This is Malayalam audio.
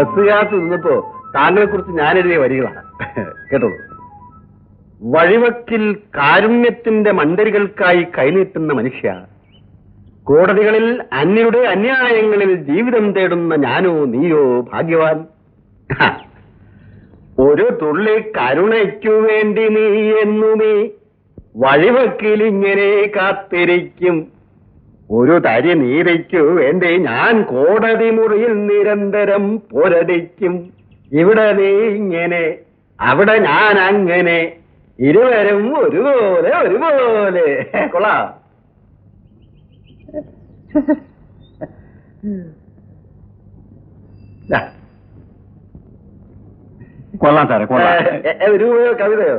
ബസ്സുകാർക്ക് നിന്നപ്പോ താങ്കളെ കുറിച്ച് ഞാനെഴുതിയ വരികളാണ്. കേട്ടോളൂ. വഴിവക്കിൽ കാരുണ്യത്തിന്റെ മണ്ടരികൾക്കായി കൈനീട്ടുന്ന മനുഷ്യ, കോടതികളിൽ അന്യരുടെ അന്യായങ്ങളിൽ ജീവിതം തേടുന്ന ഞാനോ നീയോ ഭാഗ്യവാൻ. ഒരു തുള്ളി കരുണയ്ക്കു വേണ്ടി നീ എന്നുമേ വഴിവക്കിൽ ഇങ്ങനെ കാത്തിരിക്കും. ഒരു തരി നീതിക്കു വേണ്ടി ഞാൻ കോടതി മുറിയിൽ നിരന്തരം പോരടിക്കും. ഇവിടെ നീ ഇങ്ങനെ, അവിടെ ഞാൻ അങ്ങനെ, ഇരുവരും ഒരുപോലെ ഒരുപോലെ. കൊള്ളാം. കൊള്ളാം സാറേ, കൊള്ളാം. ഒരു കവിതയോ?